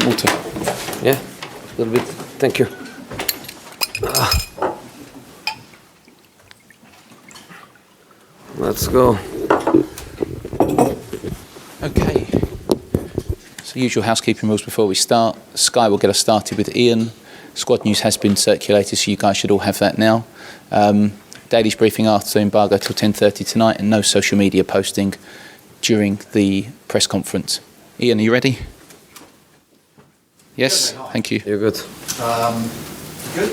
Water. Yeah, a little bit. Thank you. Let's go. Okay. So usual housekeeping rules before we start. Sky will get us started with Ian. Squad news has been circulated, so you guys should all have that now. Daily's briefing after embargo till 10:30 tonight, and no social media posting during the press conference. Ian, are you ready? Yes, thank you. You're good. Good.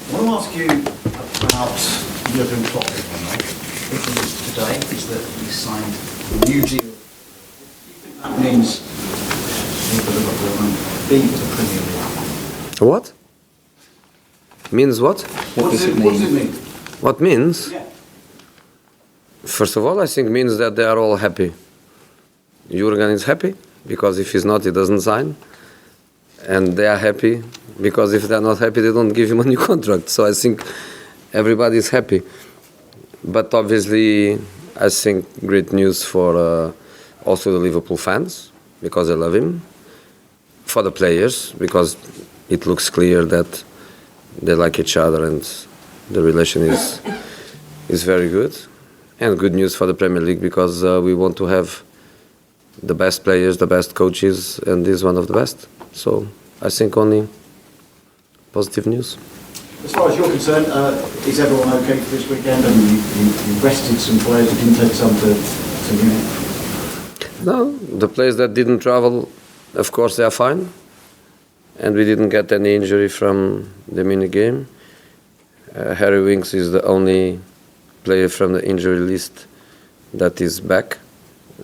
I want to ask you about Jurgen Klopp. Big news today is that he signed a new deal. That means being to the Premier League. What? Means what? What does it mean? What does it mean? What means? Yeah. First of all, I think means that they are all happy. Jurgen is happy, because if he's not, he doesn't sign. And they are happy, because if they're not happy, they don't give him a new contract. So I think everybody is happy. But obviously, I think great news for also the Liverpool fans, because they love him. For the players, because it looks clear that they like each other and the relation is very good. And good news for the Premier League, because we want to have the best players, the best coaches, and this is one of the best. So I think only positive news. As far as you're concerned, is everyone okay for this weekend? I mean, you rested some players, you didn't take some to Munich? No, the players that didn't travel, of course, they are fine. And we didn't get any injury from the Munich game. Harry Winks is the only player from the injury list that is back.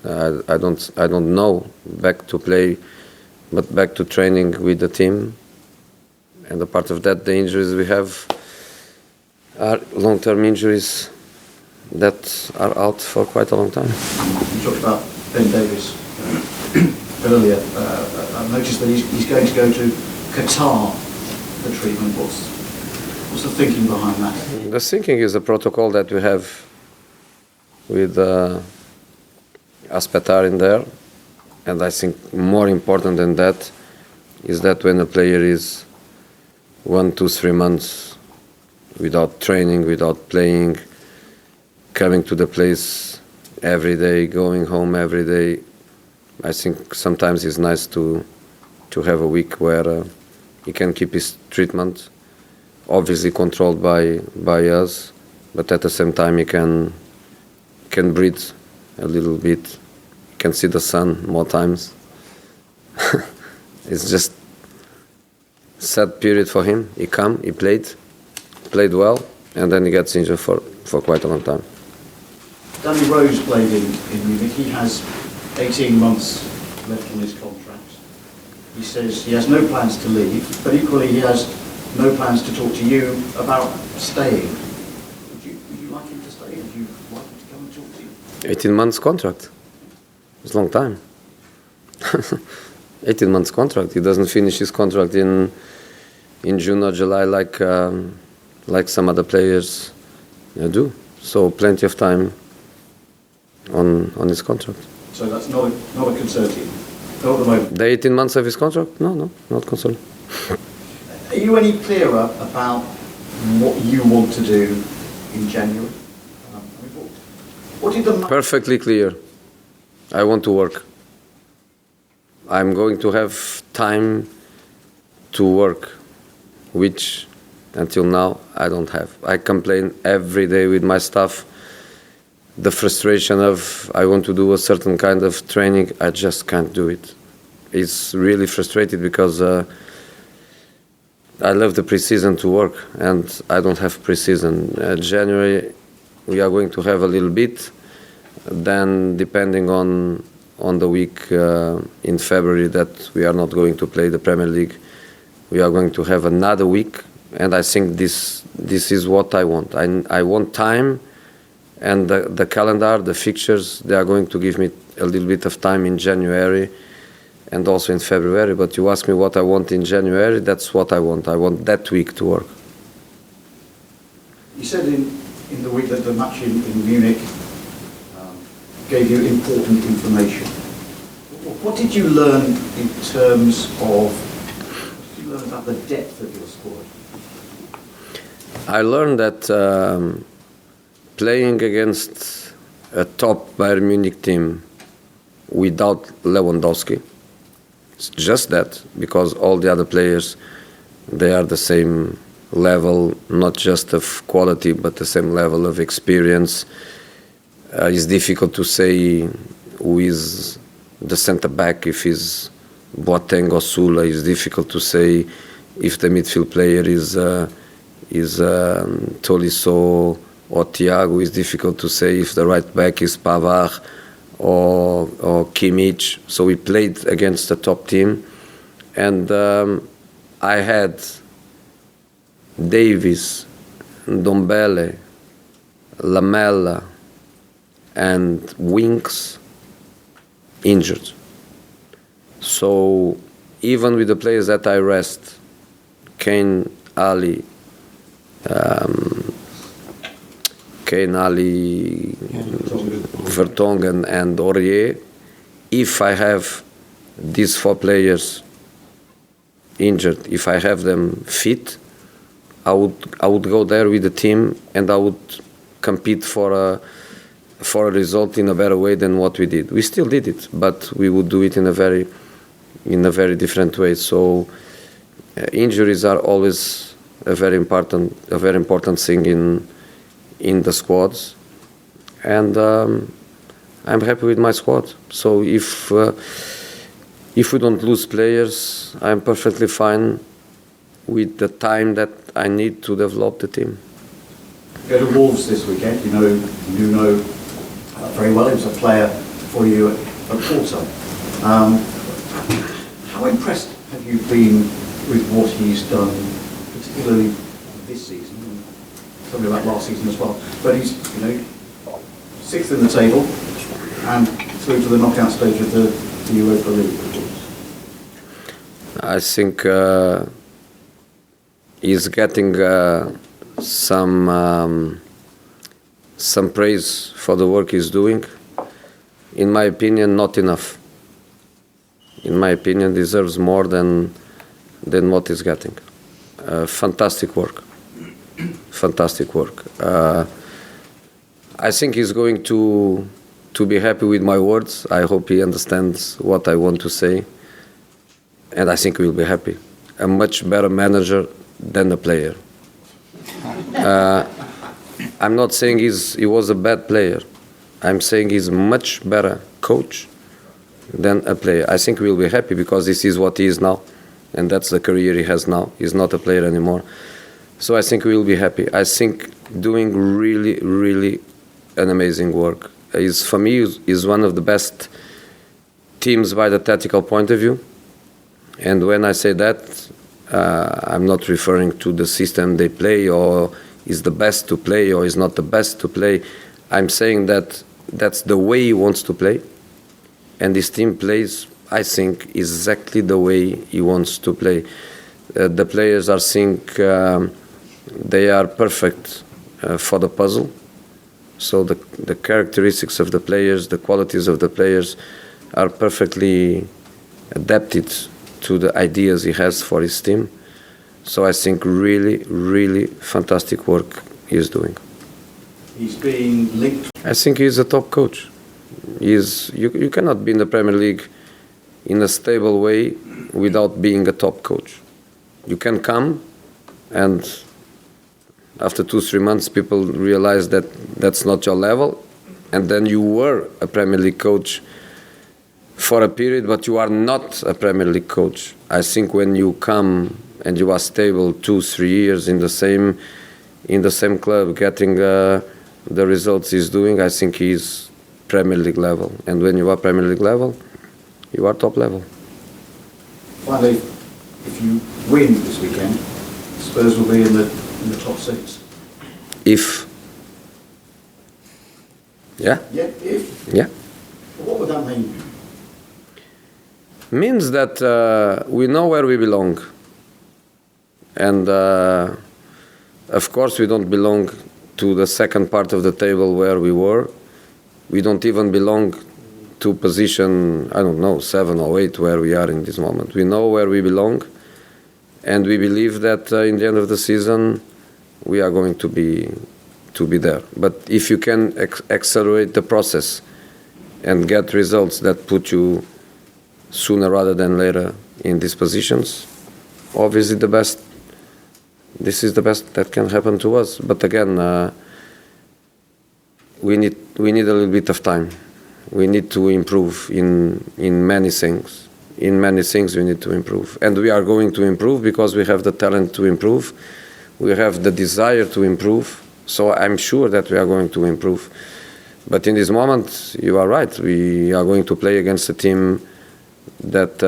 I don't know back to play, but back to training with the team. And a part of that, the injuries we have are long-term injuries that are out for quite a long time. You talked about Ben Davies earlier. I noticed that he's going to go to Qatar for treatment. What's the thinking behind that? The thinking is a protocol that we have with Aspetar in there, and I think more important than that is that when a player is 1, 2, 3 months without training, without playing, coming to the place every day, going home every day, I think sometimes it's nice to have a week where he can keep his treatment, obviously controlled by us, but at the same time he can breathe a little bit, can see the sun more times. It's just sad period for him. He come, he played well, and then he gets injured for quite a long time. Danny Rose played in Munich. He has 18 months left on his contract. He says he has no plans to leave, but equally he has no plans to talk to you about staying. Would you like him to stay? Would you like him to come and talk to you? 18 months contract. It's a long time. 18 months contract. He doesn't finish his contract in June or July like some other players do. So plenty of time on his contract. So that's not a concern to you? Not at the moment? The 18 months of his contract? No, not concerned. Are you any clearer about what you want to do in January? What did the... Perfectly clear. I want to work. I'm going to have time to work, which until now I don't have. I complain every day with my staff. The frustration of I want to do a certain kind of training, I just can't do it. It's really frustrating because I love the pre-season to work and I don't have pre-season. January we are going to have a little bit. Then depending on the week in February that we are not going to play the Premier League, we are going to have another week, and I think this is what I want. I want time And the calendar, the fixtures, they are going to give me a little bit of time in January and also in February. But you ask me what I want in January, that's what I want. I want that week to work. You said in the week that the match in Munich gave you important information. What did you learn in terms of, what did you learn about the depth of your squad? I learned that playing against a top Bayern Munich team without Lewandowski, it's just that, because all the other players, they are the same level, not just of quality, but the same level of experience. It's difficult to say who is the centre-back, if he's Boateng or Sula. It's difficult to say if the midfield player is Tolisso or Thiago. It's difficult to say if the right back is Pavard or Kimmich. So we played against the top team, and I had Davies, Ndombele, Lamela, and Winks injured. So even with the players that I rest, Kane, Ali, Vertonghen and Aurier, if I have these 4 players injured, if I have them fit, I would go there with the team and I would compete for a result in a better way than what we did. We still did it, but we would do it in a very different way. So injuries are always a very important thing in the squads, and I'm happy with my squad. So if we don't lose players, I'm perfectly fine with the time that I need to develop the team. Go to Wolves this weekend. You know very well. He was a player for you at Porto. How impressed have you been with what he's done, particularly this season? Tell me about last season as well. But he's 6th in the table and through to the knockout stage of the Europa League. I think he's getting some praise for the work he's doing. In my opinion, not enough. In my opinion, deserves more than what he's getting. Fantastic work. Fantastic work. I think he's going to be happy with my words. I hope he understands what I want to say. And I think he will be happy. A much better manager than a player. I'm not saying he was a bad player. I'm saying he's much better coach than a player. I think we'll be happy because this is what he is now, and that's the career he has now. He's not a player anymore. So I think we will be happy. I think doing really, really an amazing work. For me, is one of the best teams by the tactical point of view. And when I say that, I'm not referring to the system they play or is the best to play or is not the best to play. I'm saying that that's the way he wants to play. And this team plays, I think, exactly the way he wants to play. The players are they are perfect for the puzzle. So the characteristics of the players, the qualities of the players are perfectly adapted to the ideas he has for his team. So I think really, really fantastic work he's doing. He's being linked. I think he's a top coach. You cannot be in the Premier League in a stable way without being a top coach. You can come and after 2-3 months people realize that that's not your level, and then you were a Premier League coach for a period, but you are not a Premier League coach. I think when you come and you are stable 2-3 years in the same club, getting the results he's doing, I think he's Premier League level. And when you are Premier League level, you are top level. Finally, if you win this weekend, Spurs will be in the top 6. If Yeah. Yeah, if. Yeah. What would that mean? Means that we know where we belong. And of course we don't belong to the second part of the table where we were. We don't even belong to position, I don't know, 7 or 8 where we are in this moment. We know where we belong, and we believe that in the end of the season we are going to be there. But if you can accelerate the process and get results that put you sooner rather than later in these positions, obviously this is the best that can happen to us. But again, we need a little bit of time. We need to improve in many things. In many things we need to improve. And we are going to improve because we have the talent to improve. We have the desire to improve. So I'm sure that we are going to improve. But in this moment, you are right. We are going to play against a team that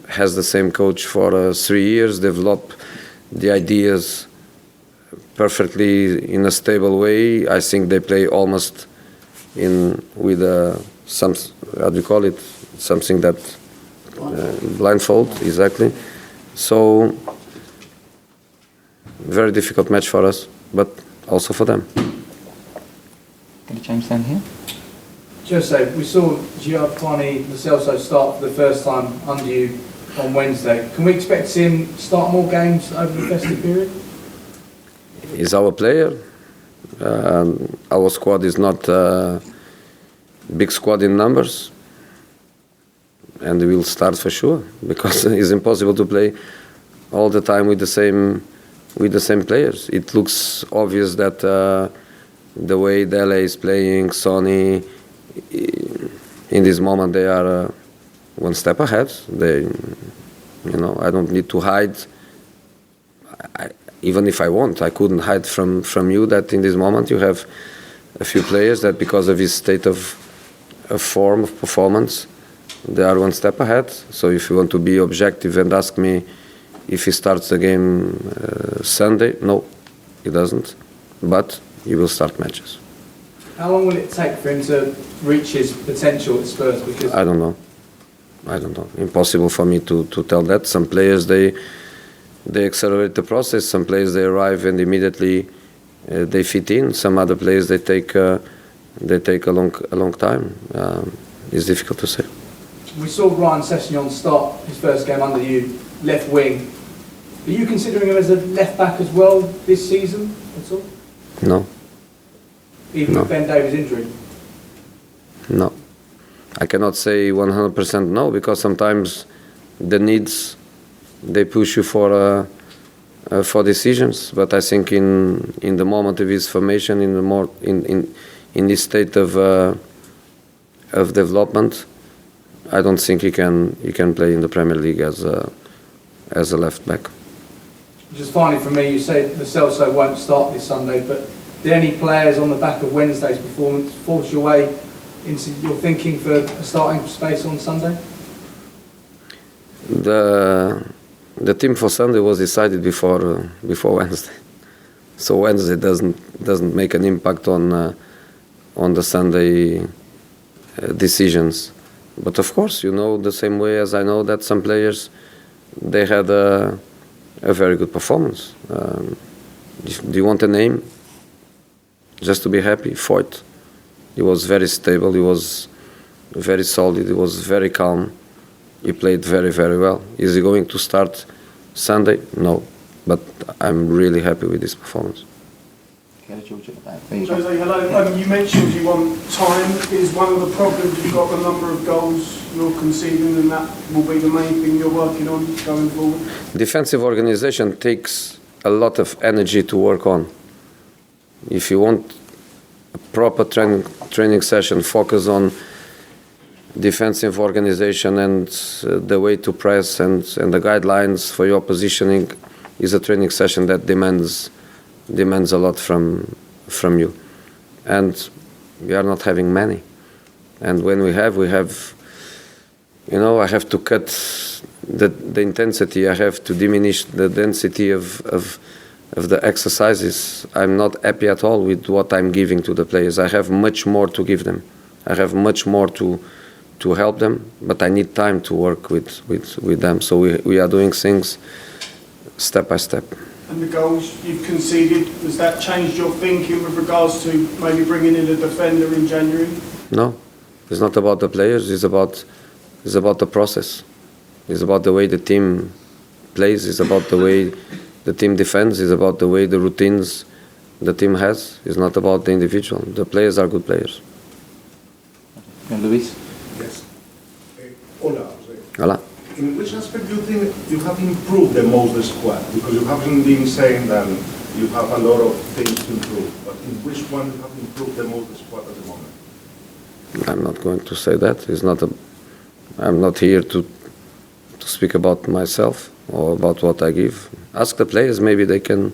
has the same coach for 3 years, develop the ideas perfectly in a stable way. I think they play almost with some, how do you call it, something that blindfold, exactly. So very difficult match for us, but also for them. James down here. Jose, we saw Giovanni Lo Celso start for the first time under you on Wednesday. Can we expect to see him start more games over the festive period? He's our player. Our squad is not a big squad in numbers, and we will start for sure because it's impossible to play all the time with the same players. It looks obvious that the way Dele is playing, Sonny, in this moment they are one step ahead. I don't need to hide. Even if I want, I couldn't hide from you that in this moment you have a few players that because of his state of form, of performance, they are one step ahead. So if you want to be objective and ask me if he starts the game Sunday, no, he doesn't. But he will start matches. How long will it take for him to reach his potential at Spurs? Because I don't know. Impossible for me to tell that. Some players, they accelerate the process. Some players, they arrive and immediately they fit in. Some other players, they take a long time. It's difficult to say. we saw Ryan Sessegnon start his first game under you, left wing. Are you considering him as a left back as well this season at all? No. Even with Ben Davies' injury? No. I cannot say 100% no, because sometimes the needs, they push you for decisions. But I think in the moment of his formation, in this state of development, I don't think he can play in the Premier League as a left back. Just finally from me, you say Lo Celso won't start this Sunday, but did any players on the back of Wednesday's performance force your way into your thinking for a starting space on Sunday? The team for Sunday was decided before Wednesday, so Wednesday doesn't make an impact on the Sunday decisions. But of course, you know, the same way as I know that some players, they had a very good performance. Do you want a name? Just to be happy, Foyt. He was very stable, he was very solid, he was very calm. He played very, very well. Is he going to start Sunday? No. But I'm really happy with his performance. Jose, hello. You mentioned you want time. Is one of the problems you've got the number of goals you're conceding, and that will be the main thing you're working on going forward? Defensive organization takes a lot of energy to work on. If you want a proper training session, focus on defensive organization and the way to press and the guidelines for your positioning, is a training session that demands a lot from you. And we are not having many. And when we have, you know, I have to cut the intensity, I have to diminish the density of exercises, I'm not happy at all with what I'm giving to the players. I have much more to give them. I have much more to help them, but I need time to work with them. So we are doing things step by step. And the goals you've conceded, has that changed your thinking with regards to maybe bringing in a defender in January? No, it's not about the players. It's about the process. It's about the way the team plays. It's about the way the team defends. It's about the way the routines the team has. It's not about the individual. The players are good players. And Luis? Yes. Hola, Jose. Hola. In which aspect do you think you have improved the most the squad? Because you haven't been saying that you have a lot of things to improve, but in which one you have improved the most the squad at the moment? I'm not going to say that. I'm not here to speak about myself or about what I give. Ask the players, maybe they can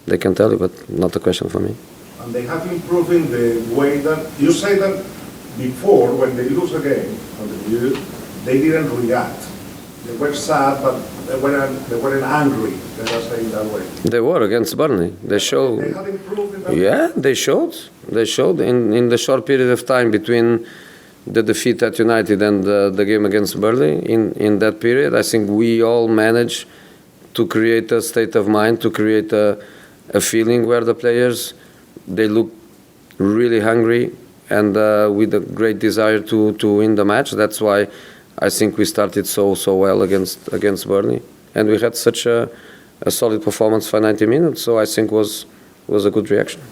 tell you, but not a question for me. And they have improved in the way that you say that before, when they lose a game, they didn't react. They were sad, but they weren't angry. Let us say it that way. They were against Burnley. They showed. They have improved in that. Yeah, they showed. They showed in the short period of time between the defeat at United and the game against Burnley. In that period, I think we all managed to create a state of mind, to create a feeling where the players, they look really hungry and with a great desire to win the match. That's why I think we started so well against Burnley, and we had such a solid performance for 90 minutes. So I think was a good reaction.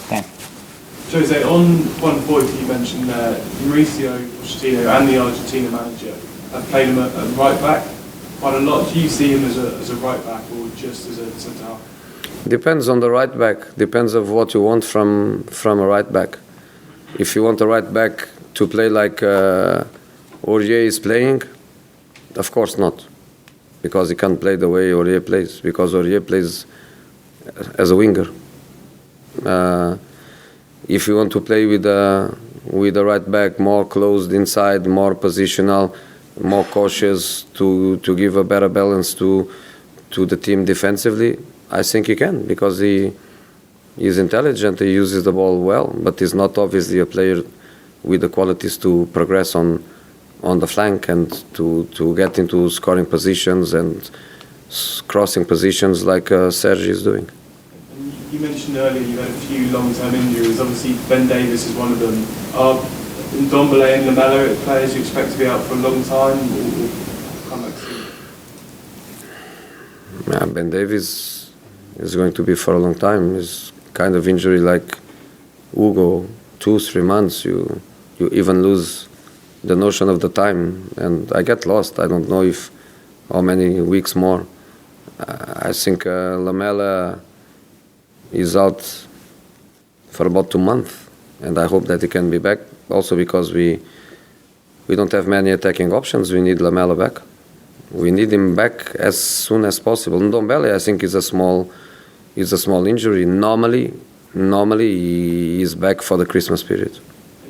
Dan. Jose, on one point you mentioned Mauricio Pochettino and the Argentina manager have played him at right back quite a lot. Do you see him as a right back or just as a centre half? Depends on the right back. Depends of what you want from a right back. If you want a right back to play like Aurier is playing, of course not, because he can't play the way Aurier plays, because Aurier plays as a winger. If you want to play with the right back more closed inside, more positional, more cautious to give a better balance to the team defensively, I think he can, because he is intelligent, he uses the ball well, but he's not obviously a player with the qualities to progress on the flank and to get into scoring positions and crossing positions like Sergi is doing. You mentioned earlier you had a few long-term injuries. Obviously, Ben Davies is one of them. Are Ndombele and Lamela players you expect to be out for a long time or come back soon? Yeah, Ben Davies is going to be for a long time. It's kind of injury like Hugo, 2-3 months. You even lose the notion of the time, and I get lost. I don't know how many weeks more. I think Lamela is out for about 2 months, and I hope that he can be back. Also because we don't have many attacking options. We need Lamela back. We need him back as soon as possible. Ndombele, I think, is a small injury. Normally he is back for the Christmas period.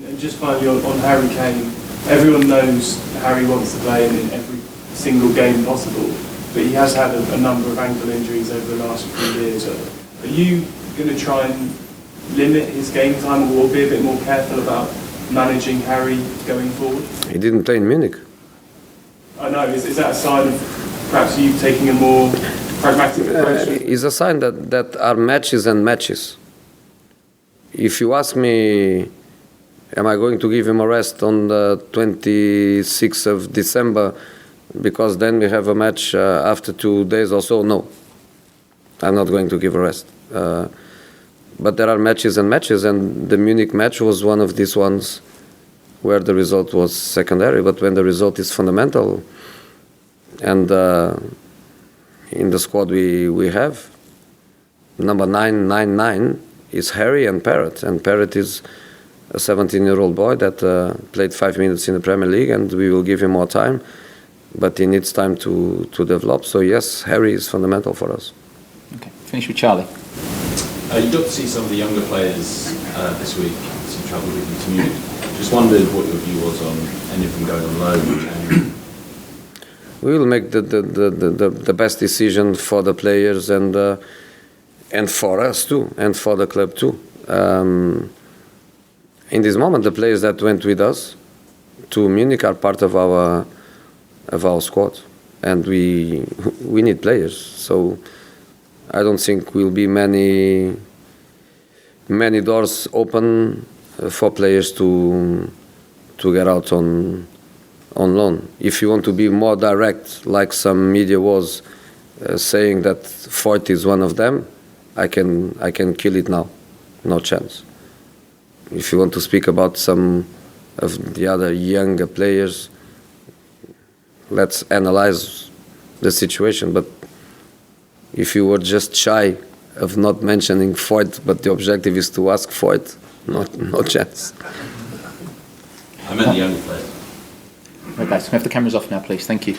And just finally on Harry Kane, everyone knows Harry wants to play in every single game possible, but he has had a number of ankle injuries over the last few years. Are you going to try and limit his game time or be a bit more careful about managing Harry going forward? He didn't play in Munich. I know, is that a sign of perhaps you taking a more pragmatic approach? It's a sign that are matches and matches. If you ask me, am I going to give him a rest on the 26th of December because then we have a match after 2 days or so? No, I'm not going to give a rest. But there are matches and matches, and the Munich match was one of these ones where the result was secondary, but when the result is fundamental, and in the squad we have, number 999 is Harry and Parrott is a 17-year-old boy that played 5 minutes in the Premier League, and we will give him more time, but he needs time to develop. So yes, Harry is fundamental for us. Okay, finish with Charlie. You got to see some of the younger players this week, some travel with you to Munich. Just wondered what your view was on any of them going on loan. we will make the best decision for the players and for us too, and for the club too. In this moment, the players that went with us to Munich are part of our squad, and we need players. So I don't think will be many doors open for players to get out on loan. If you want to be more direct, like some media was saying that Foyt is one of them, I can kill it now, no chance. If you want to speak about some of the other younger players, let's analyze the situation. But if you were just shy of not mentioning Foyt, but the objective is to ask Foyt, no chance. I meant the younger players. Right, guys, can we have the cameras off now, please? Thank you.